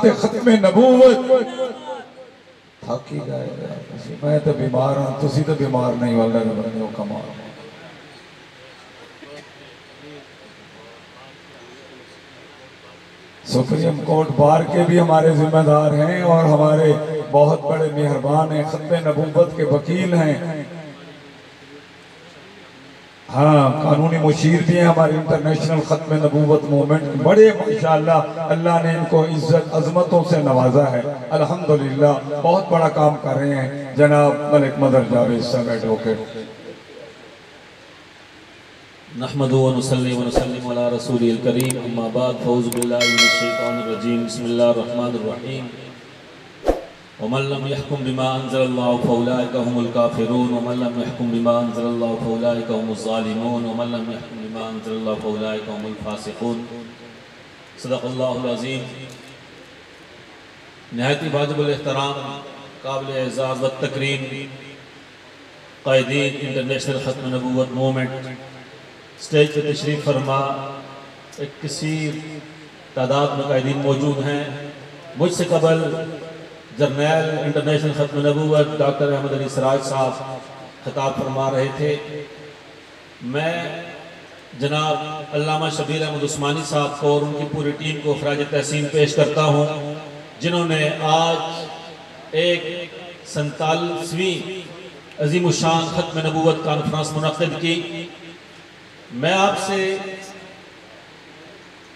وقت ختم نبوت تھاکی گئے میں تو بیمار ہوں تسی تو بیمار نہیں واللہ نے بندے ہو کمال سپریم کورٹ بار کے بھی ہمارے ذمہ دار ہیں اور ہمارے بہت بڑے مہربان ہیں ختم نبوت کے وکیل ہیں ہاں قانونی مشیر بھی ہیں ہمارے انٹرنیشنل ختم نبوت مومنٹ بڑے ماشاءاللہ اللہ نے ان کو عزت عظمتوں سے نوازا ہے الحمدللہ بہت بڑا کام کر رہے ہیں جناب ملک مدر جاوید صاحب ایڈوکیٹ نحمدو و نصلی و نسلم علی رسول الکریم اما بعد فوز باللہ من الشیطان الرجیم بسم اللہ الرحمن الرحیم ومن لم يحكم بما انزل الله فاولئك هم الكافرون ومن لم يحكم بما انزل الله فاولئك هم الظالمون ومن لم يحكم بما انزل الله فاولئك هم الفاسقون صدق اللہ العظیم نہایت واجب الاحترام قابل اعزاز و تکریم قائدین انٹرنیشنل ختم نبوت مومنٹ سٹیج پہ تشریف فرما ایک کثیر تعداد میں قائدین موجود ہیں مجھ سے قبل جرنیل انٹرنیشنل ختم نبوت ڈاکٹر احمد علی سراج صاحب خطاب فرما رہے تھے میں جناب علامہ شبیر احمد عثمانی صاحب کو اور ان کی پوری ٹیم کو خراج تحسین پیش کرتا ہوں جنہوں نے آج ایک 47ویں عظیم الشان ختم نبوت کانفرنس منعقد کی میں آپ سے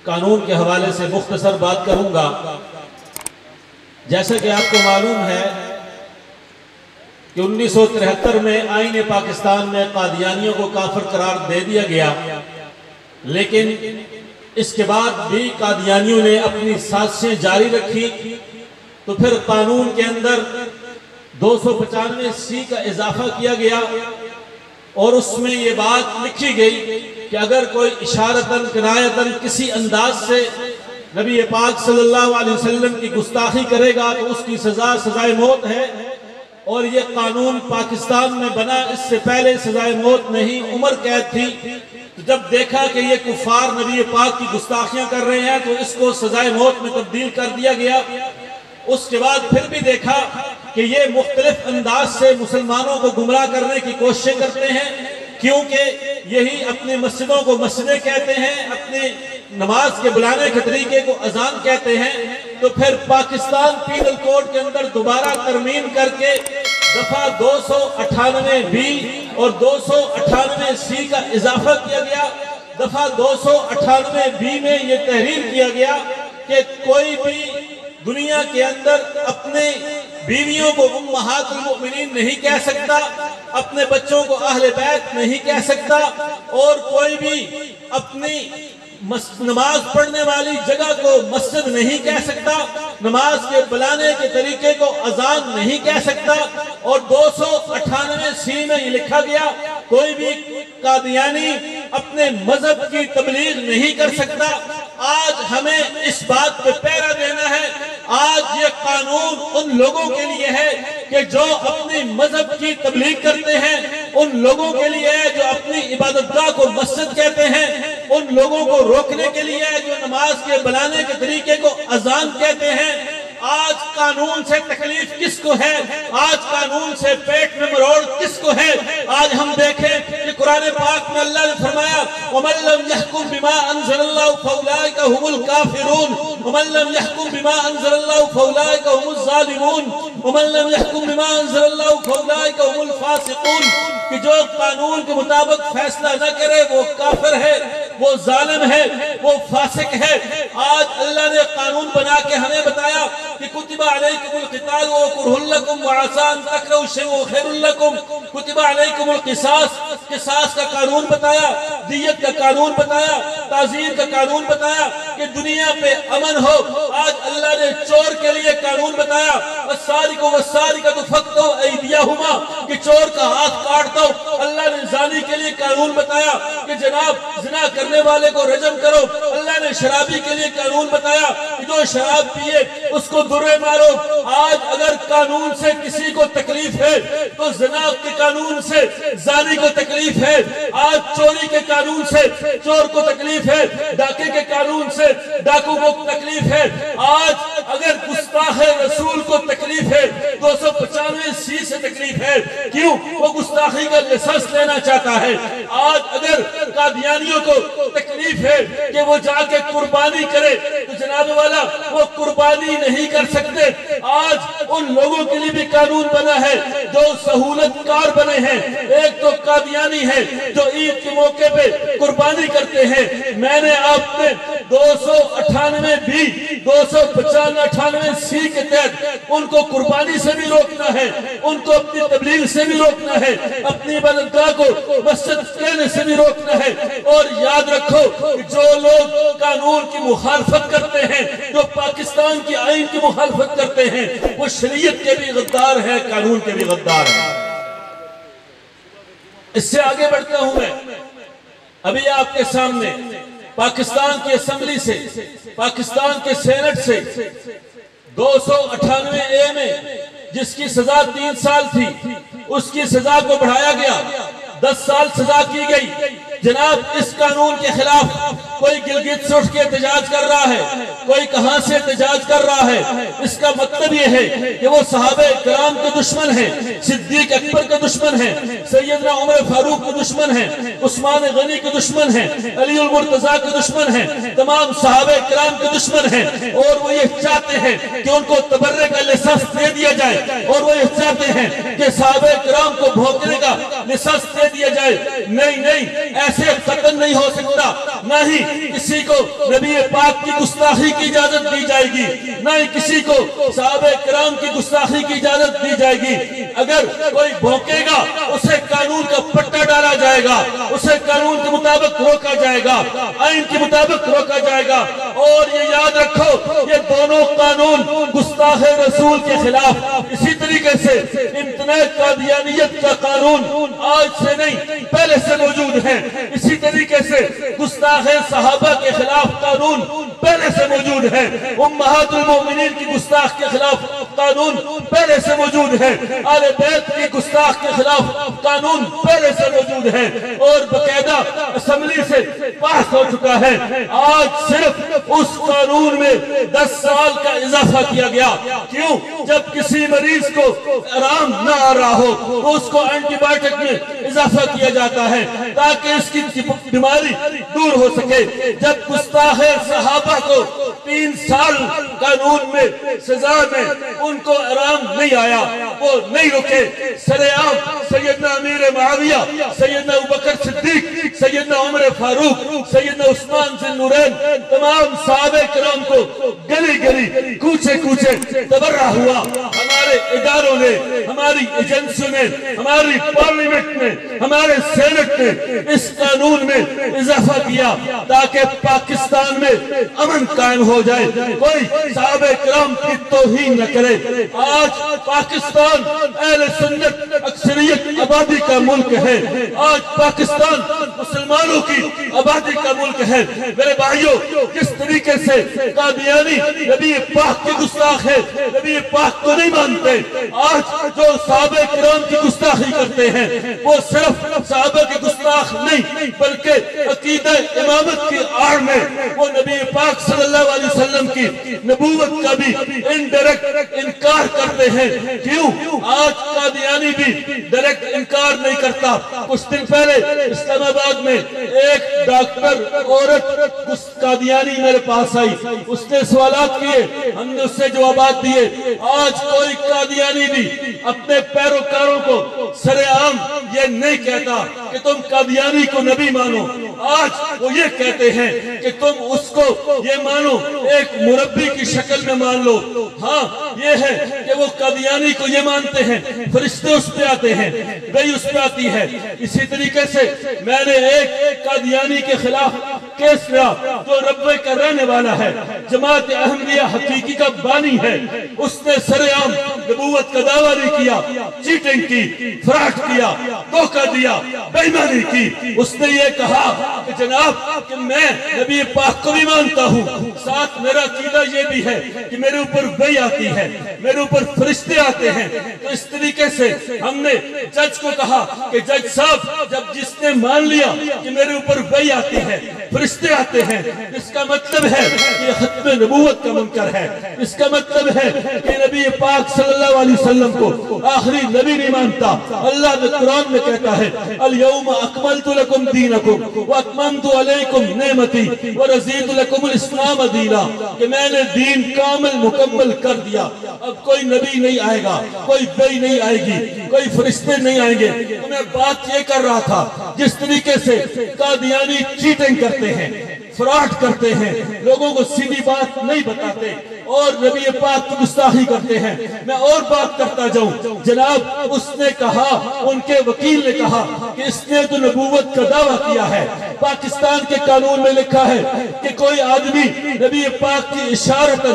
قانون کے حوالے سے مختصر بات کروں گا جیسا کہ آپ کو معلوم ہے کہ 1973 میں آئین پاکستان میں قادیانیوں کو کافر قرار دے دیا گیا لیکن اس کے بعد بھی قادیانیوں نے اپنی سازشیں جاری رکھی تو پھر قانون کے اندر 295 کا اضافہ کیا گیا اور اس میں یہ بات لکھی گئی کہ اگر کوئی اشارتاً کنایتاً کسی انداز سے نبی پاک صلی اللہ علیہ وسلم کی گستاخی کرے گا تو اس کی سزائے موت ہے اور یہ قانون پاکستان میں بنا اس سے پہلے سزائے موت نہیں عمر قید تھی تو جب دیکھا کہ یہ کفار نبی پاک کی گستاخیاں کر رہے ہیں تو اس کو سزائے موت میں تبدیل کر دیا گیا اس کے بعد پھر بھی دیکھا کہ یہ مختلف انداز سے مسلمانوں کو گمراہ کرنے کی کوششیں کرتے ہیں کیونکہ یہی اپنی مسجدوں کو مسجدیں کہتے ہیں اپنی نماز کے بلانے کے طریقے کو اذان کہتے ہیں تو پھر پاکستان پینل کوڈ کے اندر دوبارہ ترمیم کر کے دفعہ 298 بی اور 298 سی کا اضافہ کیا گیا دفعہ 298 بی میں یہ تحریر کیا گیا کہ کوئی بھی دنیا کے اندر اپنے بیویوں کو امہات المؤمنین نہیں کہہ سکتا اپنے بچوں کو اہل بیت نہیں کہہ سکتا اور کوئی بھی اپنی نماز پڑھنے والی جگہ کو مسجد نہیں کہہ سکتا نماز کے بلانے کے طریقے کو اذان نہیں کہہ سکتا اور 298 سی میں یہ لکھا گیا کوئی بھی قادیانی اپنے مذہب کی تبلیغ نہیں کر سکتا آج ہمیں اس بات پہ پیرا دینا ہے آج یہ قانون ان لوگوں کے لیے ہے کہ جو اپنی مذہب کی تبلیغ کرتے ہیں ان لوگوں کے لیے ہے جو اپنی عبادت گاہ کو مسجد کہتے ہیں ان لوگوں کو روکنے کے لیے ہے جو نماز کے بلانے کے طریقے کو اذان کہتے ہیں آج قانون سے تکلیف کس کو ہے آج قانون سے پیٹ میں مروڑ کس کو ہے آج ہم دیکھیں کہ قرآن پاک میں اللہ نے فرمایا وَمَن لَمْ يَحْكُمْ بِمَا أَنزَلَ اللَّهُ فَأُولَٰئِكَ هُمُ الْكَافِرُونَ وَمَن لَمْ يَحْكُمْ بِمَا أَنزَلَ اللَّهُ فَأُولَٰئِكَ هُمُ الظَّالِمُونَ وَمَن لَمْ يَحْكُمْ بِمَا أَنزَلَ اللَّهُ فَأُولَٰئِكَ هُمُ الْفَاسِقُونَ کہ جو قانون کے مطابق فیصلہ نہ کرے وہ کافر ہے وہ ظالم ہے وہ فاسق ہے آج اللہ نے قانون بنا کے ہمیں بتایا کہ کتب علیکم القتال وکرہ لکم وعسى ان تکرہوا شیئا خیر لکم کتب علیکم القصاص قصاص کا قانون بتایا دیت کا قانون بتایا تعزیر کا قانون بتایا کہ دنیا پہ امن ہو آج اللہ نے چور کے لیے قانون بتایا السارق والسارقۃ فاقطعوا ایدیہما کہ چور کا ہاتھ کاٹ دو اللہ نے زانی کے لیے قانون بتایا کہ جناب زنا کرنے والے کو رجم کرو اللہ نے شرابی کے لیے قانون بتایا کہ جو شراب پیے اس کو درے مارو آج اگر قانون سے کسی کو تکلیف ہے تو زنا کے قانون سے زانی کو تکلیف ہے آج چوری کے قانون سے چور کو تکلیف ہے ڈاکے کے قانون سے ڈاکو کو تکلیف ہے آج اگر تکلیف ہے, 295C سے تکلیف ہے. کیوں؟ وہ گستاخی کا لسانس لینا چاہتا ہے. آج اگر قادیانیوں کو تکلیف ہے کہ وہ جا کے قربانی کرے تو جناب والا وہ قربانی نہیں کر سکتے. آج ان لوگوں کے لیے بھی قانون بنا ہے جو سہولت کار بنے ہیں. ایک تو قادیانی ہے جو عید کے موقع پہ قربانی کرتے ہیں. میں نے آپ نے 298B 298C کے تحت ان کو قربانی سے بھی روکنا ہے, ان کو اپنی تبلیغ سے بھی روکنا ہے, اپنی عبادتگاہ کو مسجد کہنے سے بھی روکنا ہے. اور یاد رکھو کہ جو لوگ قانون کی مخالفت کرتے ہیں, جو پاکستان کی آئین کی مخالفت کرتے ہیں, وہ شریعت کے بھی غدار ہیں, قانون کے بھی غدار ہیں. اس سے آگے بڑھتا ہوں میں. ابھی آپ کے سامنے پاکستان کی اسمبلی سے, پاکستان کے سینٹ سے 298A میں جس کی سزا 3 سال تھی, اس کی سزا کو بڑھایا گیا, 10 سال سزا کی گئی. جناب اس قانون کے خلاف کوئی گلگت سے اٹھ کے احتجاج کر رہا ہے, کوئی کہاں سے احتجاج کر رہا ہے. اس کا مطلب یہ ہے کہ وہ صحابہ کرام کے دشمن ہیں, صدیق اکبر کے دشمن ہیں, سیدنا عمر فاروق کے دشمن ہیں, عثمان غنی کے دشمن ہیں, علی المرتضیٰ کے دشمن ہیں, تمام صحابہ کرام کے دشمن ہیں. اور وہ یہ چاہتے ہیں کہ ان کو تبرے کا لسانس دے دیا جائے, اور وہ یہ چاہتے ہیں کہ صحابہ کرام کو بھونکنے کا لسانس دے دیا جائے. نہیں, ایسے قتل نہیں ہو سکتا. نہ ہی کسی کو نبی پاک کی گستاخی کی اجازت دی جائے گی, نہ ہی کسی کو صحابہ کرام کی گستاخی کی اجازت دی جائے گی. اگر کوئی بھونکے گا اسے قانون کا پٹا ڈالا جائے گا, اسے قانون کے مطابق روکا جائے گا, آئین کے مطابق روکا جائے گا. اور یہ یاد رکھو یہ دونوں قانون گستاخ رسول کے خلاف. اسی طریقے سے امتناع قادیانیت کا قانون آج سے نہیں پہلے سے موجود ہے. اسی طریقے سے گستاخ صحابہ کے خلاف قانون پہلے سے موجود ہے. امہات المومنین کی گستاخ کے خلاف قانون پہلے سے موجود ہے. آل بیت کی گستاخ کے خلاف قانون پہلے سے موجود ہے, اور باقاعدہ اسمبلی سے پاس ہو چکا ہے. آج صرف اس قانون میں 10 سال کا اضافہ کیا گیا. کیوں؟ جب کسی مریض کو آرام نہ آ رہا ہو تو اس کو اینٹی بائیوٹک میں اضافہ کیا جاتا ہے تاکہ اس کی بیماری دور ہو سکے. جب گستاخ صحابہ کو 3 سال قانون میں سزا میں ان کو آرام نہیں آیا, وہ نہیں رکے. سر عام سیدنا امیر معاویہ, سیدنا ابوبکر صدیق, سیدنا عمر فاروق, سیدنا عثمان ذی النورین, تمام صحابہ کرام کو گلی گلی کوچے کوچے تبرہ ہوا. ہمارے اداروں نے, ہماری ایجنسیوں نے, ہماری پارلیمنٹ نے, ہمارے سینٹ نے اس قانون میں اضافہ کیا تاکہ پاکستان میں امن قائم ہو جائے, کوئی صحابہ کرام کی توہین نہ کرے. آج پاکستان اہل سنت اکثریت آبادی کا ملک ہے. آج پاکستان مسلمانوں کی آبادی کا ملک ہے. میرے بھائیوں, جس طریقے سے قادیانی نبی پاک کی گستاخ ہے, نبی پاک کو نہیں مانتے. آج جو صحابہ کرام کی گستاخی کرتے ہیں وہ صرف صحابہ کی گستاخ نہیں بلکہ عقیدہ امامت کی آڑ میں وہ نبی پاک صلی اللہ علیہ وسلم کی نبوت کا بھی انڈائریکٹ انکار کرتے ہیں. کیوں؟ آج قادیانی بھی ڈائریکٹ انکار نہیں کرتا. کچھ دن پہلے اسلام آباد میں ایک ڈاکٹر عورت قادیانی میرے پاس آئی, اس نے سوالات کیے, ہم نے اس سے جوابات دیے. آج کوئی قادیانی بھی اپنے پیروکاروں کو سر عام یہ نہیں کہتا کہ تم قادیانی کو نبی مانو. آج وہ یہ کہتے ہیں کہ تم اس کو یہ مانو, ایک مربی کی شکل میں مان لو. ہاں یہ ہے کہ وہ قادیانی کو یہ مانتے ہیں, فرشتے اس پہ آتے ہیں, گئی اس پہ آتی ہے. اسی طریقے سے میں نے ایک قادیانی کے خلاف کیس لیا جو ربوے کا رہنے والا ہے, جماعت احمدیہ حقیقی کا بانی ہے. اس نے سر عام نبوت کا دعویٰ نہیں کیا, چیٹنگ کی, فراڈ کیا, دھوکہ دیا, بے ایمانی کی. اس نے یہ کہا کہ جناب کہ میں نبی پاک کو بھی مانتا ہوں, ساتھ میرا عقیدہ یہ بھی ہے کہ میرے اوپر وحی آتی ہے, میرے اوپر فرشتے آتے ہیں. تو اس طریقے سے ہم نے جج کو کہا کہ جج صاحب, جب جس نے مان لیا کہ میرے اوپر وحی آتی ہے, فرشتے فرشتے آتے ہیں، اس کا مطلب ہے کہ ختم نبوت کا منکر ہے، اس کا مطلب ہے کہ نبی پاک صلی اللہ علیہ وسلم کو آخری نبی نہیں مانتا۔ اللہ نے قرآن میں کہتا ہے الیوم اکملت لکم دینکم واتممت علیکم نعمتی ورضیت لکم الاسلام دینا، کہ میں نے دین کامل مکمل کر دیا، اب کوئی نبی نہیں آئے گا، کوئی بئی نہیں آئے گی، کوئی فرشتے نہیں آئیں گے۔ تو میں بات یہ کر رہا تھا جس طریقے سے قادیانی چیٹنگ کرتے ہیں، فراڈ کرتے ہیں، لوگوں کو سیدھی بات نہیں بتاتے اور نبی پاک کی گستاخی کرتے ہیں۔ میں اور بات کرتا جاؤں، جناب اس نے کہا، ان کے وکیل نے کہا کہ اس نے تو نبوت کا دعویٰ کیا ہے، پاکستان کے قانون میں لکھا ہے کہ کوئی آدمی نبی پاک کی اشارتاً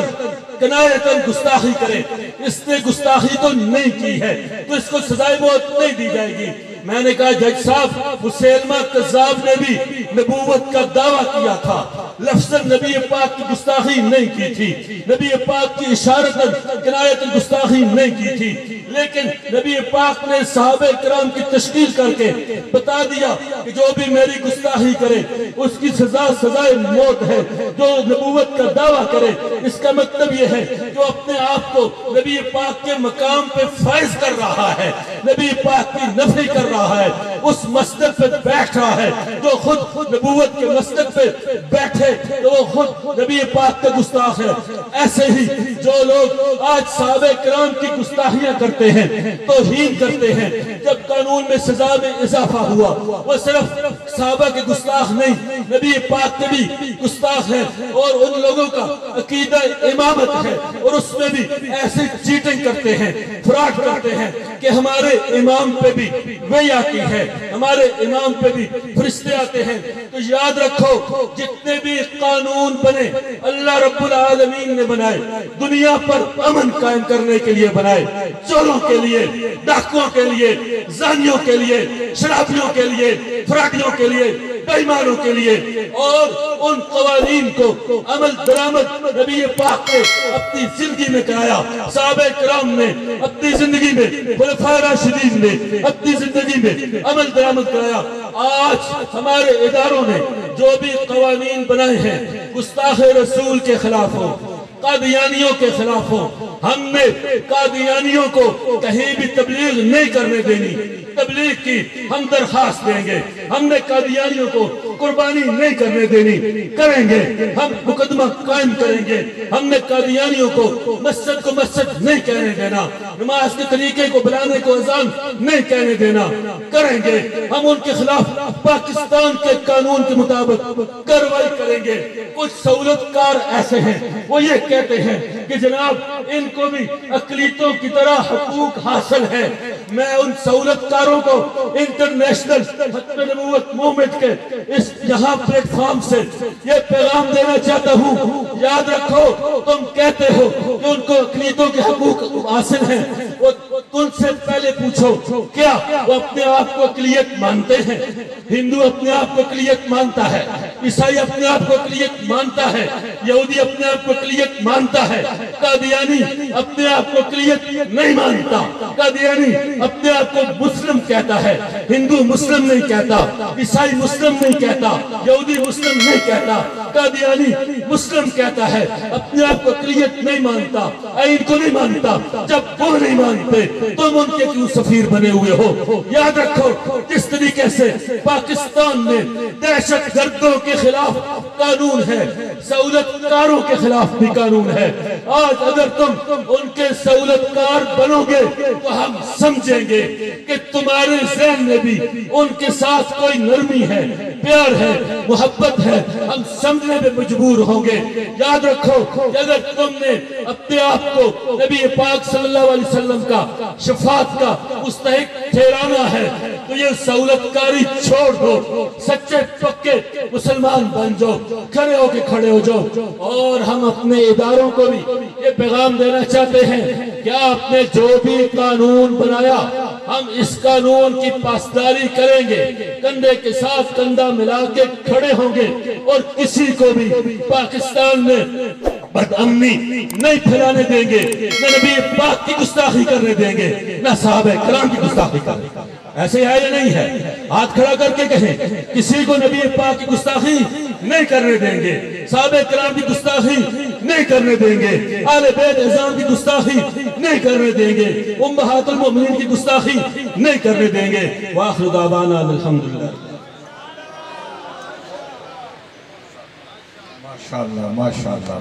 کنایتاً گستاخی کرے، اس نے گستاخی تو نہیں کی ہے تو اس کو سزائے موت نہیں دی جائے گی۔ میں نے کہا جج صاحب مسیلمہ کذاب نے بھی نبوت کا دعویٰ کیا تھا، لفظاً نبی پاک کی گستاخی نہیں کی تھی، نبی پاک کی اشارتاً کنایتاً گستاخی نہیں کی تھی، لیکن نبی پاک نے صحابہ کرام کی تشکیل کر کے بتا دیا کہ جو بھی میری گستاخی کرے اس کی سزائے موت ہے۔ جو نبوت کا دعویٰ کرے اس کا مطلب یہ ہے جو اپنے آپ کو نبی پاک کے مقام پہ فائز کر رہا ہے، نبی پاک کی نفی کر رہا ہے، اس مسجد پہ بیٹھ رہا ہے۔ جو خود نبوت کے مسجد پہ بیٹھے تو وہ خود نبی پاک کا گستاخ ہے۔ ایسے ہی جو لوگ آج صحابہ کرام کی گستاخیاں کرتے ہیں، توہین کرتے ہیں، جب قانون میں سزا میں اضافہ ہوا وہ صرف صحابہ کے گستاخ نہیں، نبی پاک کے بھی گستاخ ہیں، اور ان لوگوں کا عقیدہ امامت ہے اور اس میں بھی ایسے چیٹنگ کرتے ہیں، فراڈ کرتے ہیں کہ ہمارے امام پہ بھی وحی آتی ہے، ہمارے امام پہ بھی فرشتے آتے ہیں۔ تو یاد رکھو جتنے بھی قانون بنے اللہ رب العالمین نے بنائے دنیا پر امن قائم کرنے کے لیے بنائے، چوروں کے لیے، ڈاکوؤں کے لیے، زانیوں کے لیے، شرابیوں کے لیے، فراڈیوں کے لیے، بے ایمانوں کے لیے، اور ان قوانین کو عمل درآمد نبی پاک نے اپنی زندگی میں کرایا، صحابہ کرام نے اپنی زندگی میں، خلفائے راشدین نے اپنی زندگی میں عمل درآمد کرایا۔ آج ہمارے اداروں نے جو بھی قوانین بنائے ہیں گستاخ رسول کے خلاف ہو، قادیانیوں کے خلاف ہو، ہم نے قادیانیوں کو کہیں بھی تبلیغ نہیں کرنے دینی، تبلیغ کی ہم درخواست دیں گے، ہم نے قادیانیوں کو قربانی نہیں کرنے دینی، کریں گے، ہم مقدمہ قائم کریں گے، ہم نے قادیانیوں کو مسجد نہیں کہنے دینا، نماز کے طریقے کو بلانے کو اذان نہیں کہنے دینا، کریں گے، ہم ان کے خلاف پاکستان کے قانون کے مطابق کارروائی کریں گے۔ کچھ سہولت کار ایسے ہیں وہ یہ کہتے ہیں کہ جناب ان کو بھی اقلیتوں کی طرح حقوق حاصل ہے۔ میں ان سہولت کاروں کو انٹرنیشنل ختم نبوت موومنٹ کے اس یہاں پلیٹ فارم سے یہ پیغام دینا چاہتا ہوں، یاد رکھو تم کہتے ہو کہ ان کو اقلیتوں کے حقوق حاصل ہیں، تم سے پہلے پوچھو کیا وہ اپنے آپ کو اقلیت مانتے ہیں؟ ہندو اپنے آپ کو اقلیت مانتا ہے، عیسائی اپنے آپ کو اقلیت مانتا ہے، یہودی اپنے آپ کو اقلیت مانتا ہے، قادیانی اپنے آپ کو اقلیت نہیں مانتا، قادیانی اپنے آپ کو مسلم کہتا ہے، ہندو مسلم نہیں کہتا، عیسائی مسلم نہیں کہتا، یہودی مسلم نہیں کہتا، قادیانی مسلم کہتا ہے، اپنے آپ کو اقلیت نہیں مانتا، آئین کو نہیں مانتا۔ جب وہ نہیں مانتے تم ان کے کیوں سفیر بنے ہوئے ہو؟ یاد رکھو جس طریقے سے پاکستان میں دہشت گردوں کے خلاف قانون ہے، سہولت کاروں کے خلاف بھی قانون ہے۔ آج اگر تم ان کے سہولت کار بنو گے تو ہم سمجھیں گے کہ تمہارے ذہن میں بھی ان کے ساتھ کوئی نرمی ہے، پیار ہے، محبت ہے، ہم سمجھنے میں مجبور ہوں گے۔ یاد رکھو کہ اگر تم نے اپنے آپ کو نبی پاک صلی اللہ علیہ وسلم کا شفاعت کا مستحق ٹھہرانا ہے تو یہ سہولت کاری چھوڑ دو، سچے پکے مسلمان بن جاؤ، کھڑے ہو جاؤ۔ اور ہم اپنے اداروں کو بھی یہ پیغام دینا چاہتے ہیں کہ آپ نے جو بھی قانون بنایا ہم اس قانون کی پاسداری کریں گے، کندھے کے ساتھ کندھا ملا کے کھڑے ہوں گے، اور کسی کو بھی پاکستان میں بد امنی نہیں پھیلانے دیں گے، نہ نبی پاک کی گستاخی کرنے دیں گے، نہ صحابہ کرام کی گستاخی کرنے دیں گے۔ ایسے ہے یا نہیں ہے؟ ہاتھ کھڑا کر کے کہیں کسی کو نبی پاک کی گستاخی نہیں کرنے دیں گے، صحابہ کرام کی گستاخی نہیں کرنے دیں گے، آل بیت اعظام کی گستاخی نہیں کرنے دیں گے، امہات المؤمنین کی گستاخی نہیں کرنے دیں گے۔ وآخر دعوانا الحمدللہ۔ ماشاءاللہ ماشاءاللہ۔